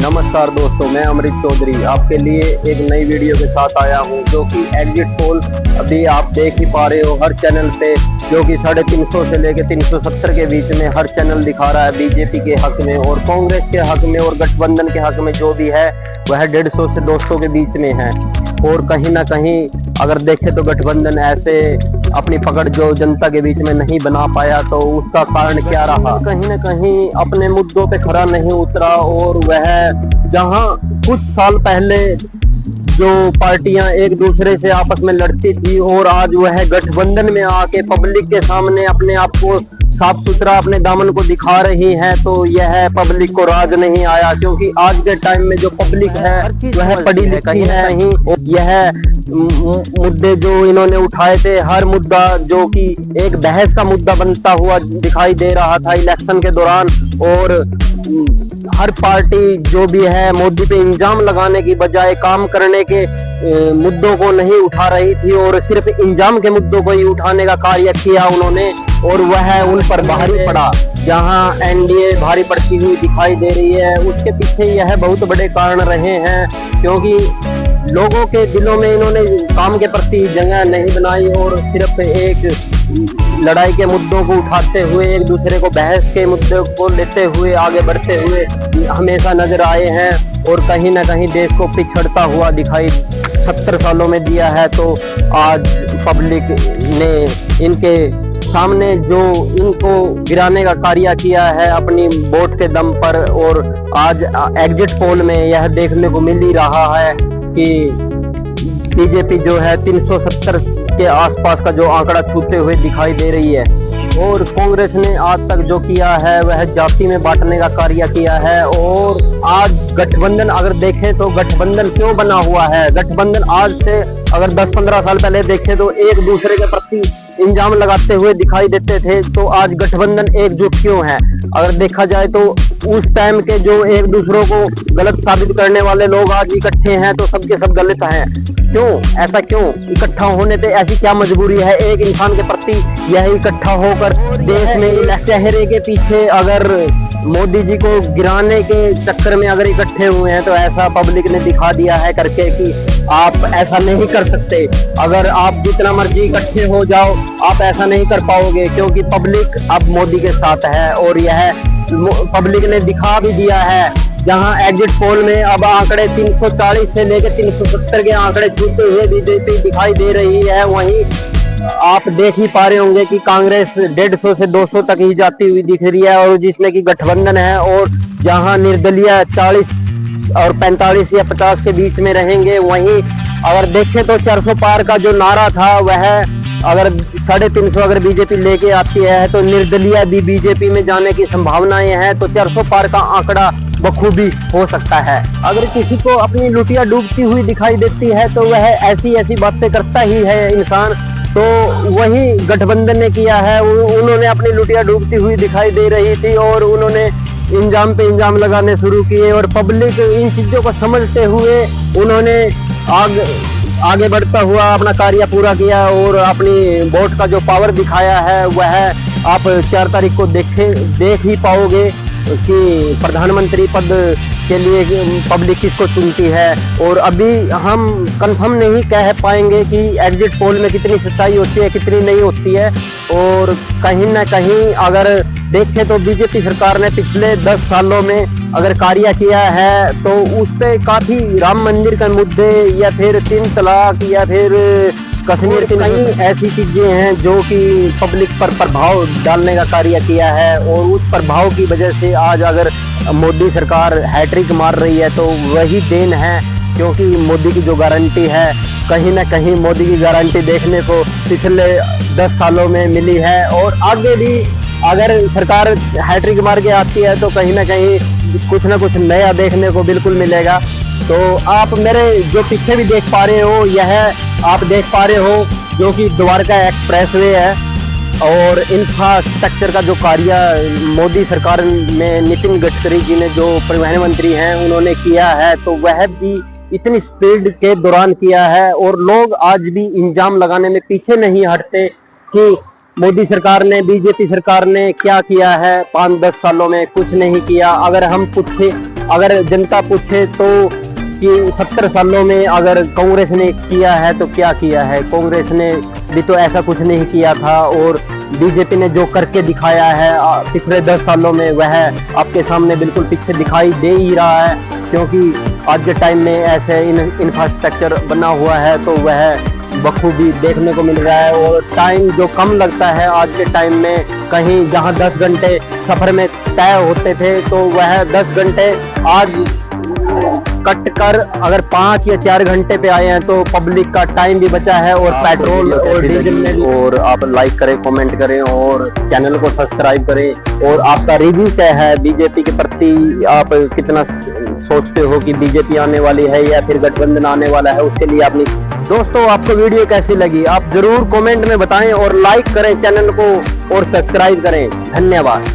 नमस्कार दोस्तों, मैं अमृत चौधरी आपके लिए एक नई वीडियो के साथ आया हूं, जो कि एग्जिट पोल अभी आप देख ही पा रहे हो हर चैनल पे, जो कि 350 से लेकर 370 के बीच में हर चैनल दिखा रहा है बीजेपी के हक में और कांग्रेस के हक में और गठबंधन के हक में जो भी है वह 150 से 200 के बीच में है। और कहीं ना कहीं अगर देखें तो गठबंधन ऐसे अपनी पकड़ जो जनता के बीच में नहीं बना पाया, तो उसका कारण क्या रहा? कहीं ना कहीं अपने मुद्दों पे खरा नहीं उतरा और वह जहां कुछ साल पहले जो पार्टियां एक दूसरे से आपस में लड़ती थी और आज वह गठबंधन में आके पब्लिक के सामने अपने आप को साफ सुथरा अपने दामन को दिखा रही है, तो यह पब्लिक को राज नहीं आया। क्योंकि आज के टाइम में जो पब्लिक है वह पढ़ी लिखी है नहीं। यह मुद्दे जो इन्होंने उठाए थे, हर मुद्दा जो कि एक बहस का मुद्दा बनता हुआ दिखाई दे रहा था इलेक्शन के दौरान, और हर पार्टी जो भी है मोदी पे इल्जाम लगाने की बजाय काम करने के मुद्दों को नहीं उठा रही थी और सिर्फ इल्जाम के मुद्दों को ही उठाने का कार्य किया उन्होंने, और वह उन पर भारी पड़ा। जहां एनडीए भारी पड़ती हुई दिखाई दे रही है, उसके पीछे यह बहुत बड़े कारण रहे हैं, क्योंकि लोगों के दिलों में इन्होंने काम के प्रति जगह नहीं बनाई और सिर्फ एक लड़ाई के मुद्दों को उठाते हुए, एक दूसरे को बहस के मुद्दों को लेते हुए आगे बढ़ते हुए हमेशा नजर आए हैं, और कहीं ना कहीं देश को पिछड़ता हुआ दिखाई 70 सालों में दिया है। तो आज पब्लिक ने इनके सामने जो इनको गिराने का कार्य किया है अपनी वोट के दम पर, और आज एग्जिट पोल में यह देखने को मिल ही रहा है कि बीजेपी जो है 370 के आसपास का जो आंकड़ा छूते हुए दिखाई दे रही है, और कांग्रेस ने आज तक जो किया है वह जाति में बांटने का कार्य किया है। और आज गठबंधन अगर देखें तो गठबंधन क्यों बना हुआ है? गठबंधन आज से अगर 10-15 साल पहले देखें तो एक दूसरे के प्रति इल्जाम लगाते हुए दिखाई देते थे, तो आज गठबंधन एकजुट क्यों है? अगर देखा जाए तो उस टाइम के जो एक दूसरों को गलत साबित करने वाले लोग आज इकट्ठे हैं, तो सबके सब गलत हैं। क्यों? ऐसा क्यों? इकट्ठा होने पे ऐसी क्या मजबूरी है एक इंसान के प्रति यह इकट्ठा होकर देश में चेहरे के पीछे अगर मोदी जी को गिराने के चक्कर में अगर इकट्ठे हुए हैं, तो ऐसा पब्लिक ने दिखा दिया है करके कि आप ऐसा नहीं कर सकते। अगर आप जितना मर्जी इकट्ठे हो जाओ, आप ऐसा नहीं कर पाओगे, क्योंकि पब्लिक अब मोदी के साथ है, और यह पब्लिक ने दिखा भी दिया है। जहां एग्जिट पोल में अब आंकड़े 340 से लेकर 370 के आंकड़े छूते हुए बीजेपी दिखाई दे रही है, वहीं आप देख ही पा रहे होंगे कि कांग्रेस 150 से 200 तक ही जाती हुई दिख रही है, और जिसमें कि गठबंधन है, और जहां निर्दलीय 40 और 45 या 50 के बीच में रहेंगे। वहीं अगर देखें तो 400 पार का जो नारा था वह अगर 350 अगर बीजेपी लेके आती है, तो निर्दलीय भी बीजेपी में जाने की संभावनाएं हैं, तो 400 पार का आंकड़ा बखूबी हो सकता है। अगर किसी को अपनी लुटिया डूबती हुई दिखाई देती है, तो वह ऐसी ऐसी बातें करता ही है इंसान, तो वही गठबंधन ने किया है। उन्होंने अपनी लुटिया डूबती हुई दिखाई दे रही थी और उन्होंने इल्जाम पे इल्जाम लगाने शुरू किए, और पब्लिक इन चीजों को समझते हुए उन्होंने आगे बढ़ता हुआ अपना कार्य पूरा किया, और अपनी वोट का जो पावर दिखाया है वह आप 4 तारीख को देख ही पाओगे कि प्रधानमंत्री पद के लिए पब्लिक किसको चुनती है। और अभी हम कंफर्म नहीं कह पाएंगे कि एग्जिट पोल में कितनी सच्चाई होती है कितनी नहीं होती है, और कहीं ना कहीं अगर देखें तो बीजेपी सरकार ने पिछले 10 सालों में अगर कार्य किया है, तो उस पे काफी राम मंदिर के मुद्दे या फिर 3 तलाक या फिर कश्मीर की कई ऐसी चीजें हैं जो कि पब्लिक पर प्रभाव डालने का कार्य किया है, और उस प्रभाव की वजह से आज अगर मोदी सरकार हैट्रिक मार रही है, तो वही देन है। क्योंकि मोदी की जो गारंटी है, कहीं ना कहीं मोदी की गारंटी देखने को पिछले 10 सालों में मिली है, और आगे भी अगर सरकार हैट्रिक मार के आती है, तो कहीं ना कहीं कुछ ना कुछ नया देखने को बिल्कुल मिलेगा। तो आप मेरे जो पीछे भी देख पा रहे हो, यह आप देख पा रहे हो जो कि द्वारका एक्सप्रेसवे है, और इंफ्रास्ट्रक्चर का जो कार्य मोदी सरकार में नितिन गडकरी जी ने जो परिवहन मंत्री हैं उन्होंने किया है, तो वह भी इतनी स्पीड के दौरान किया है, और लोग आज भी इल्जाम लगाने में पीछे नहीं हटते कि मोदी सरकार ने, बीजेपी सरकार ने क्या किया है 5-10 सालों में? कुछ नहीं किया। अगर हम पूछे अगर जनता पूछे तो कि 70 सालों में अगर कांग्रेस ने किया है तो क्या किया है, कांग्रेस ने भी तो ऐसा कुछ नहीं किया था। और बीजेपी ने जो करके दिखाया है पिछले 10 सालों में, वह आपके सामने बिल्कुल पीछे दिखाई दे ही रहा है। क्योंकि आज के टाइम में ऐसे इंफ्रास्ट्रक्चर बना हुआ है तो वह बखूबी देखने को मिल रहा है। और टाइम जो कम लगता है आज के टाइम में, कहीं जहां 10 घंटे सफर में तय होते थे तो वह 10 घंटे आज कट कर अगर 5 या 4 घंटे पे आए हैं तो पब्लिक का टाइम भी बचा है और पेट्रोल और डीजल में भी। और आप लाइक करें, कमेंट करें और चैनल को सब्सक्राइब करें। और आपका रिव्यू क्या है बीजेपी के प्रति, आप कितना सोचते हो कि बीजेपी आने वाली है या फिर गठबंधन आने वाला है, उसके लिए अपनी दोस्तों आपको वीडियो कैसी लगी आप जरूर कमेंट में बताएं और लाइक करें चैनल को और सब्सक्राइब करें। धन्यवाद।